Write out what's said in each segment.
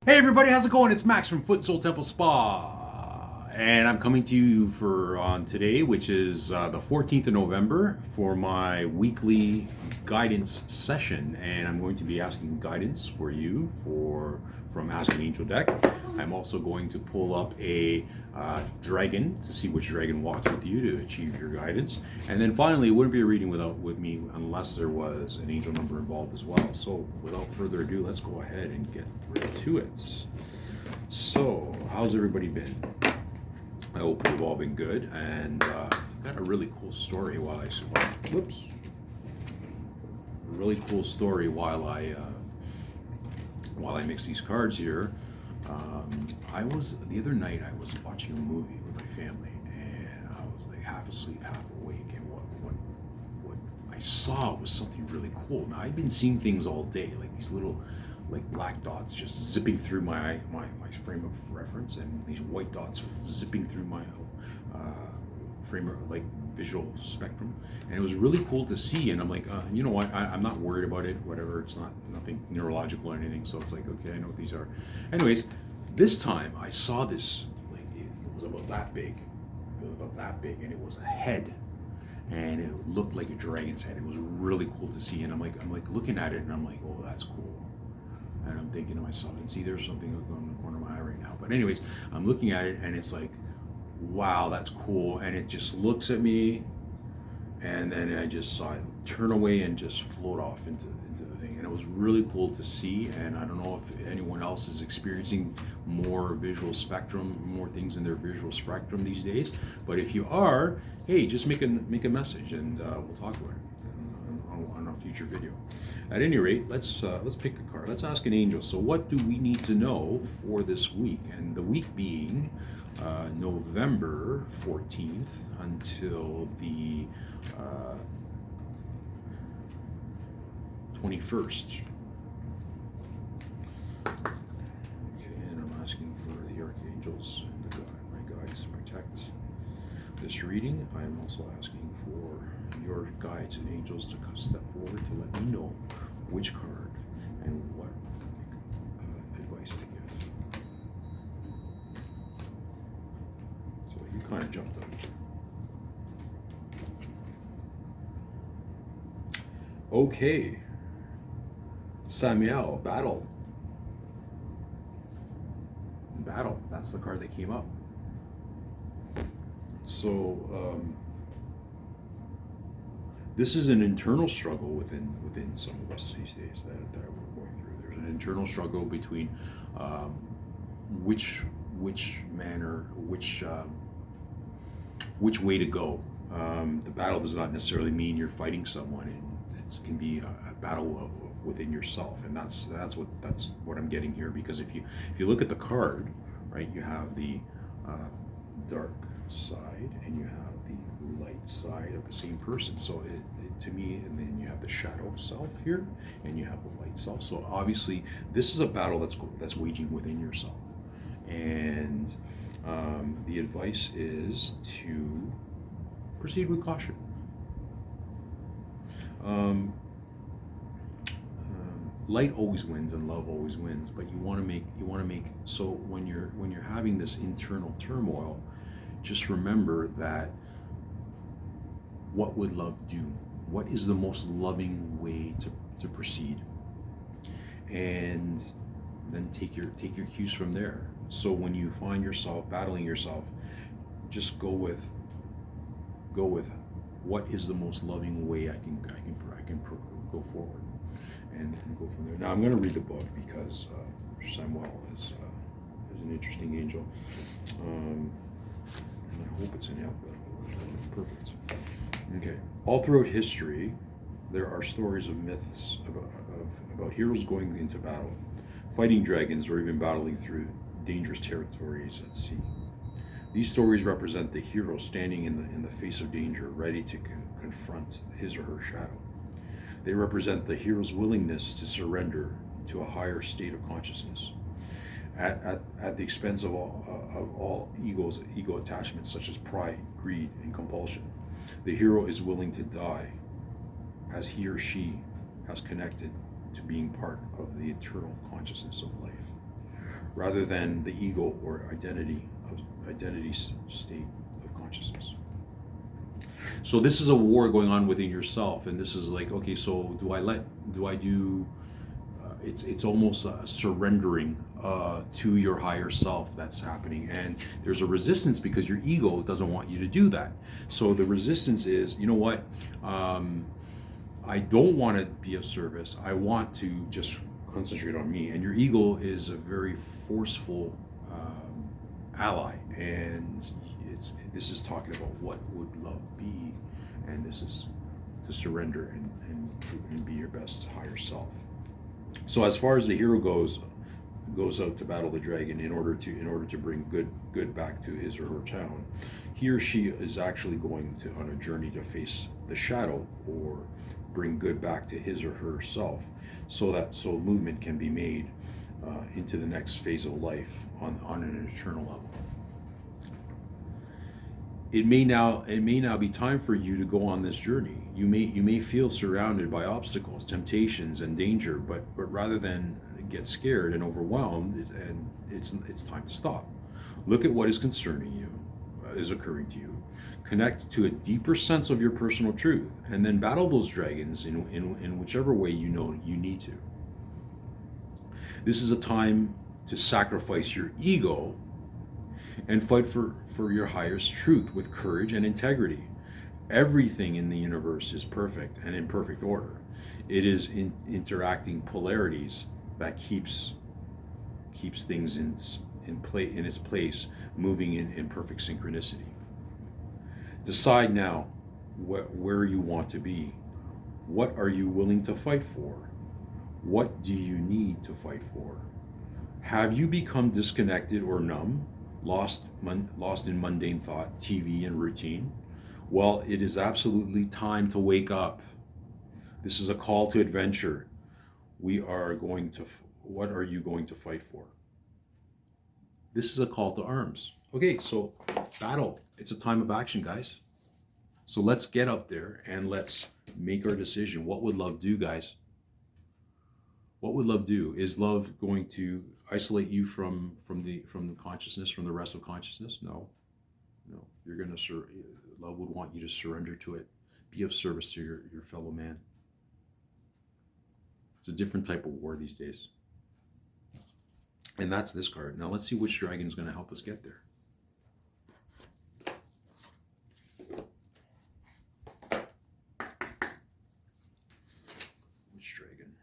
Hey everybody, how's it going? It's Max from Foot and Soul Temple Spa, and I'm coming to you for on today, which is the 14th of November, for my weekly guidance session, and I'm going to be asking guidance for you from Ask an Angel deck. I'm also going to pull up a dragon to see which dragon walks with you to achieve your guidance, and then finally, it wouldn't be a reading with me unless there was an angel number involved as well. So, without further ado, let's go ahead and get right to it. So, how's everybody been? I hope you've all been good, and got a really cool story whoops, a really cool story while I mix these cards here. I was the other night. I was watching a movie with my family, and I was like half asleep, half awake. And what I saw was something really cool. Now I've been seeing things all day, like these little like black dots just zipping through my frame of reference, and these white dots zipping through my frame of like visual spectrum, and it was really cool to see. And I'm like, you know what? I'm not worried about it. Whatever. It's not nothing neurological or anything. So it's like, okay, I know what these are. Anyways, this time I saw this. Like it was about that big. It was about that big, and it was a head, and it looked like a dragon's head. It was really cool to see. And I'm like looking at it, and I'm like, oh, that's cool. And I'm thinking to myself, and see, there's something going in the corner of my eye right now. But anyways, I'm looking at it, and it's like, wow, that's cool. And it just looks at me, and then I just saw it turn away and just float off into the thing. And it was really cool to see. And I don't know if anyone else is experiencing more visual spectrum, more things in their visual spectrum these days. But if you are, hey, just make a message, and we'll talk about it on a future video. At any rate, let's pick a card. Let's ask an angel. So, what do we need to know for this week? And the week being November 14th until the 21st. Okay, and I'm asking for the archangels and my guides to protect this reading. I am also asking for your guides and angels to step forward to let me know which card and what advice to give. So you kind of jumped up. Okay, Samuel, battle. Battle, that's the card that came up. So, this is an internal struggle within some of us these days that we're going through. There's an internal struggle between which manner, which way to go. The battle does not necessarily mean you're fighting someone, and it can be a battle of within yourself, and that's what I'm getting here. Because if you look at the card, right, you have the dark side and you have the light side of the same person. So to me, and then you have the shadow self here, and you have the light self. So obviously, this is a battle that's waging within yourself, and the advice is to proceed with caution. Um, Light always wins and love always wins, but you want to make so when you're having this internal turmoil, just remember that what would love do? What is the most loving way to proceed? And then take your cues from there. So when you find yourself battling yourself, just go with what is the most loving way I can go forward, and go from there. Now I'm going to read the book because Samuel is an interesting angel, and I hope it's in alphabetical order. Perfect. Okay. All throughout history, there are stories of myths about heroes going into battle, fighting dragons, or even battling through dangerous territories at sea. These stories represent the hero standing in the face of danger, ready to confront his or her shadow. They represent the hero's willingness to surrender to a higher state of consciousness, at the expense of all ego attachments such as pride, greed, and compulsion. The hero is willing to die as he or she has connected to being part of the eternal consciousness of life. rather than the ego or identity state of consciousness. So this is a war going on within yourself, and this is like, okay, so do I do? It's almost a surrendering to your higher self that's happening, and there's a resistance because your ego doesn't want you to do that. So the resistance is, you know what? I don't want to be of service. I want to just concentrate on me. And your ego is a very forceful ally, and this is talking about what would love be, and this is to surrender and be your best higher self. So as far as the hero goes out to battle the dragon in order to bring good back to his or her town, he or she is actually going on a journey to face the shadow or bring good back to his or herself, so movement can be made into the next phase of life on an eternal level. It may now be time for you to go on this journey. You may feel surrounded by obstacles, temptations, and danger, but rather than get scared and overwhelmed, and it's time to stop. Look at what is concerning you, is occurring to you. Connect to a deeper sense of your personal truth, and then battle those dragons in whichever way you know you need to. This is a time to sacrifice your ego and fight for your highest truth with courage and integrity. Everything in the universe is perfect and in perfect order. It is interacting polarities that keeps things in its place, moving in perfect synchronicity. Decide now where you want to be. What are you willing to fight for? What do you need to fight for? Have you become disconnected or numb, lost in mundane thought, TV, and routine? Well, it is absolutely time to wake up. This is a call to adventure. What are you going to fight for? This is a call to arms. Okay, so battle. It's a time of action, guys. So let's get up there and let's make our decision. What would love do, guys? What would love do? Is love going to isolate you from the consciousness, from the rest of consciousness? No. You're gonna love would want you to surrender to it, be of service to your fellow man. It's a different type of war these days. And that's this card. Now let's see which dragon is going to help us get there. Which dragon?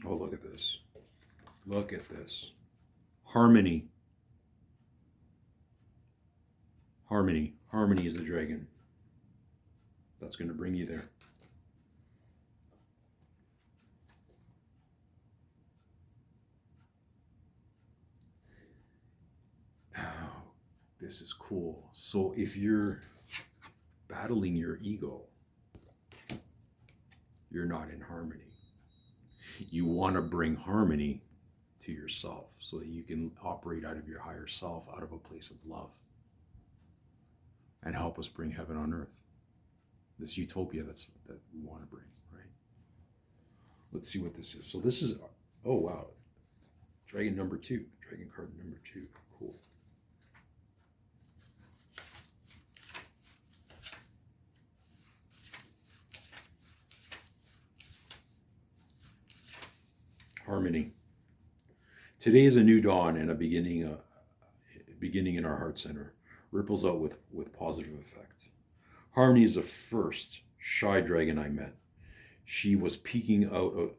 Oh, look at this. Look at this. Harmony. Harmony is the dragon that's going to bring you there. Oh, this is cool. So if you're battling your ego, you're not in harmony. You want to bring harmony to yourself so that you can operate out of your higher self, out of a place of love, and help us bring heaven on earth. This utopia that we want to bring, right? Let's see what this is. So this is, oh wow, dragon number 2, dragon card number 2, cool. Harmony. Today is a new dawn and a beginning in our heart center. Ripples out with positive effect. Harmony is the first shy dragon I met. She was peeking out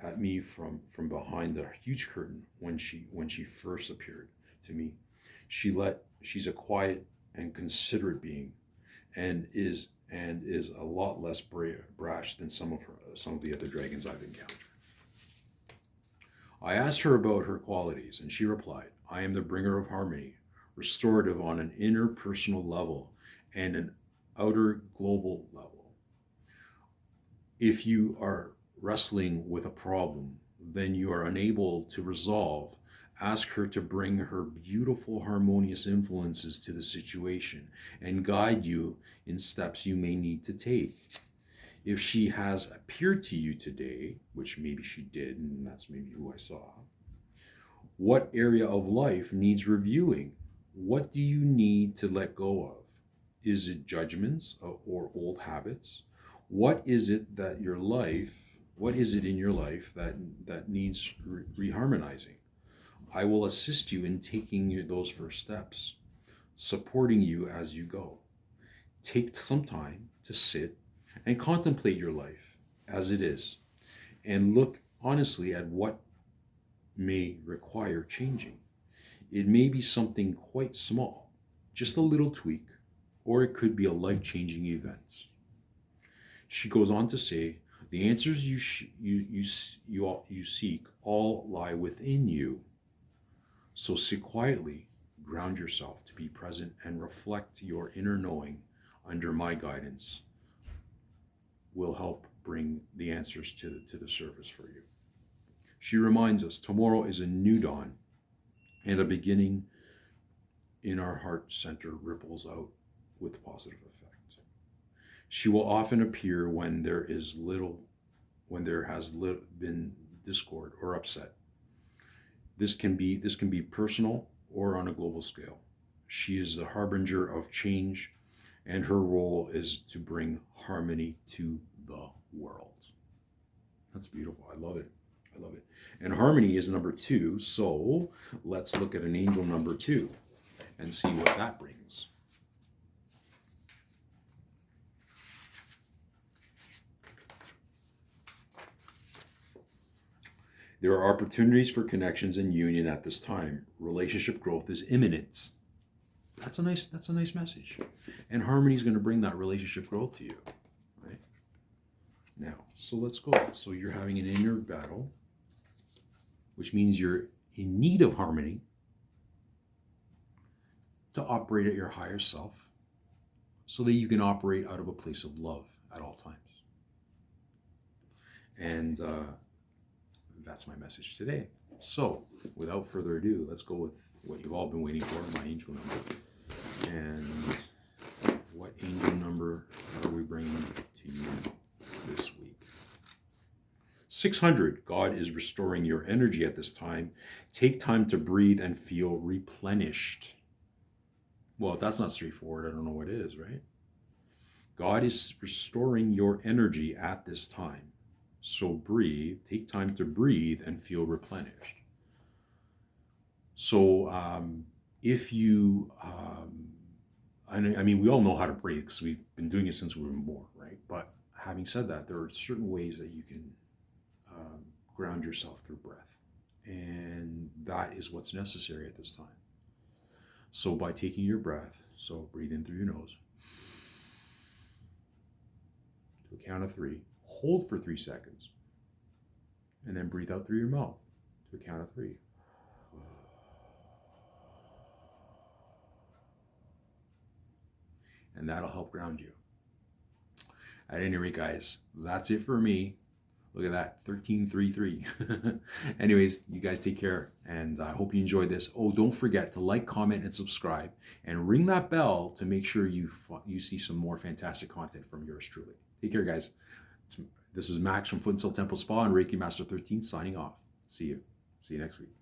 at me from behind a huge curtain when she first appeared to me. She's a quiet and considerate being, and is a lot less brash than some of the other dragons I've encountered. I asked her about her qualities, and she replied, "I am the bringer of harmony, restorative on an interpersonal level and an outer global level. If you are wrestling with a problem, then you are unable to resolve Ask her to bring her beautiful, harmonious influences to the situation and guide you in steps you may need to take. If she has appeared to you today, which maybe she did, and that's maybe who I saw, what area of life needs reviewing? What do you need to let go of? Is it judgments or old habits? What is it that your life, what is it in your life that needs reharmonizing? I will assist you in taking those first steps, supporting you as you go. Take some time to sit and contemplate your life as it is and look honestly at what may require changing. It may be something quite small, just a little tweak, or it could be a life-changing event. She goes on to say, the answers you seek all lie within you. So sit quietly, ground yourself to be present, and reflect your inner knowing under my guidance will help bring the answers to the surface for you. She reminds us tomorrow is a new dawn and a beginning in our heart center ripples out with positive effect. She will often appear when there has been discord or upset. This can be personal or on a global scale. She is the harbinger of change, and her role is to bring harmony to the world. That's beautiful. I love it. I love it. And harmony is number 2. So let's look at an angel number 2 and see what that brings. There are opportunities for connections and union at this time. Relationship growth is imminent. That's a nice message. And harmony is going to bring that relationship growth to you. Right? Now, so let's go. So you're having an inner battle, which means you're in need of harmony to operate at your higher self so that you can operate out of a place of love at all times. And that's my message today. So without further ado, let's go with what you've all been waiting for, my angel number. And what angel number are we bringing to you this week? 600. God is restoring your energy at this time. Take time to breathe and feel replenished. Well, if that's not straightforward, I don't know what is, right? God is restoring your energy at this time. So breathe, take time to breathe and feel replenished. So if you, I mean, we all know how to breathe because we've been doing it since we were born, right? But having said that, there are certain ways that you can ground yourself through breath. And that is what's necessary at this time. So by taking your breath, so breathe in through your nose, to a count of 3, hold for 3 seconds, and then breathe out through your mouth to a count of 3. And that'll help ground you. At any rate, guys, that's it for me. Look at that, 1333. Anyways, you guys take care, and I hope you enjoyed this. Oh, don't forget to like, comment, and subscribe, and ring that bell to make sure you see some more fantastic content from yours truly. Take care, guys. This is Max from Foot and Soul Temple Spa and Reiki Master 13 signing off. See you next week.